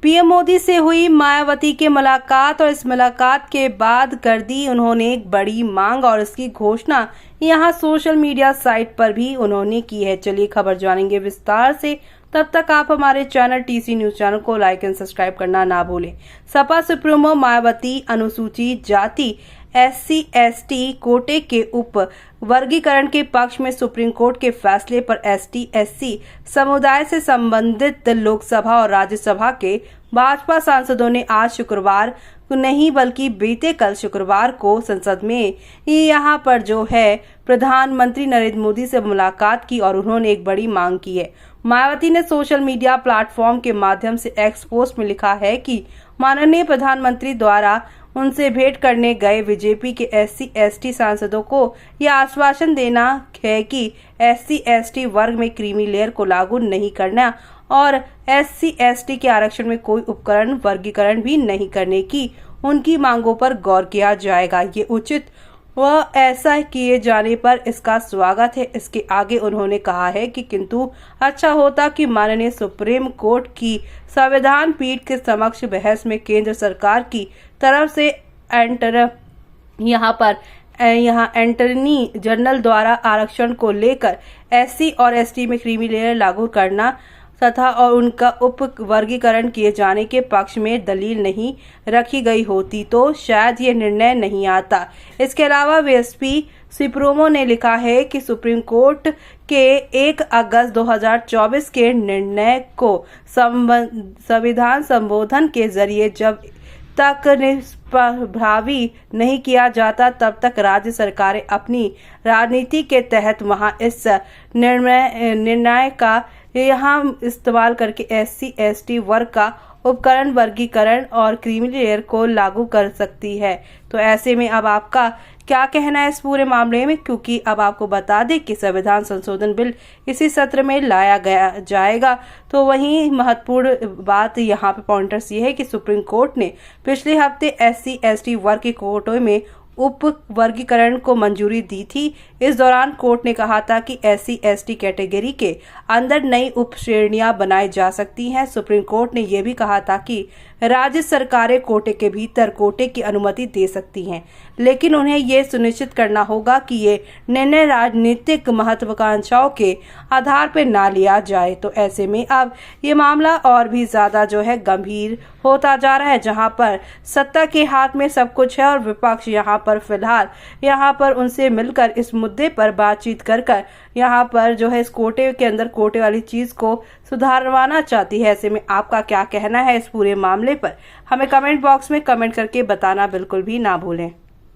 PM Modi से हुई मायावती की मुलाकात और इस मुलाकात के बाद कर दी उन्होंने एक बड़ी मांग और इसकी घोषणा यहां सोशल मीडिया साइट पर भी उन्होंने की है। चलिए खबर जानेंगे विस्तार से। तब तक आप हमारे चैनल टीसी न्यूज चैनल को लाइक एंड सब्सक्राइब करना ना भूलें। सपा सुप्रीमो मायावती अनुसूचित जाति SC/ST कोटे के उप वर्गीकरण के पक्ष में सुप्रीम कोर्ट के फैसले पर ST/SC समुदाय से संबंधित लोकसभा और राज्यसभा के भाजपा सांसदों ने आज शुक्रवार को नहीं बल्कि बीते कल शुक्रवार को संसद में यहां पर जो है प्रधानमंत्री नरेंद्र मोदी से मुलाकात की और उन्होंने एक बड़ी मांग की है। मायावती ने सोशल मीडिया प्लेटफॉर्म के माध्यम से एक्स पोस्ट में लिखा है कि माननीय प्रधानमंत्री द्वारा उनसे भेंट करने गए बीजेपी के SC/ST सांसदों को यह आश्वासन देना है कि SC/ST वर्ग में क्रीमी लेयर को लागू नहीं करना और SC/ST के आरक्षण में कोई उपकरण वर्गीकरण भी नहीं करने की उनकी मांगों पर गौर किया जाएगा। ये उचित व ऐसा किए जाने पर इसका स्वागत है। इसके आगे उन्होंने कहा है कि किंतु अच्छा होता कि माननीय सुप्रीम कोर्ट की संविधान पीठ के समक्ष बहस में केंद्र सरकार की तरफ से यहाँ एंटर्नी जनरल द्वारा आरक्षण को लेकर SC और ST में क्रीमी लेयर लागू करना तथा और उनका उप वर्गीकरण किए जाने के पक्ष में दलील नहीं रखी गई होती तो शायद ये निर्णय नहीं आता। इसके अलावा बीएसपी सुप्रीमो ने लिखा है कि सुप्रीम कोर्ट के 1 अगस्त 2024 के निर्णय को संविधान संशोधन के जरिए जब तक निष्प्रभावी नहीं किया जाता तब तक राज्य सरकारें अपनी राजनीति के तहत वहां इस निर्णय का यहाँ इस्तेमाल करके SC/ST वर्ग का उपकरण वर्गीकरण और क्रीमी लेयर को लागू कर सकती है। तो ऐसे में अब आपका क्या कहना है इस पूरे मामले में, क्योंकि अब आपको बता दें कि संविधान संशोधन बिल इसी सत्र में लाया जाएगा। तो वहीं महत्वपूर्ण बात यहाँ पे पॉइंटर्स ये है कि सुप्रीम कोर्ट ने पिछले हफ्ते SC/ST वर्ग के कोटों में उप वर्गीकरण को मंजूरी दी थी। इस दौरान कोर्ट ने कहा था कि SC/ST कैटेगरी के अंदर नई उप श्रेणियां बनाई जा सकती हैं। सुप्रीम कोर्ट ने यह भी कहा था कि राज्य सरकारें कोटे के भीतर कोटे की अनुमति दे सकती हैं, लेकिन उन्हें यह सुनिश्चित करना होगा कि ये निर्णय राजनीतिक महत्वाकांक्षाओं के आधार पर ना लिया जाए। तो ऐसे में अब ये मामला और भी ज्यादा जो है गंभीर होता जा रहा है, जहां पर सत्ता के हाथ में सब कुछ है और विपक्ष यहाँ पर फिलहाल यहाँ पर उनसे मिलकर इस मुद्दे पर बातचीत कर यहाँ पर जो है इस कोटे के अंदर कोटे वाली चीज को सुधारवाना चाहती है। ऐसे में आपका क्या कहना है इस पूरे मामले पर, हमें कमेंट बॉक्स में कमेंट करके बताना बिल्कुल भी ना भूलें।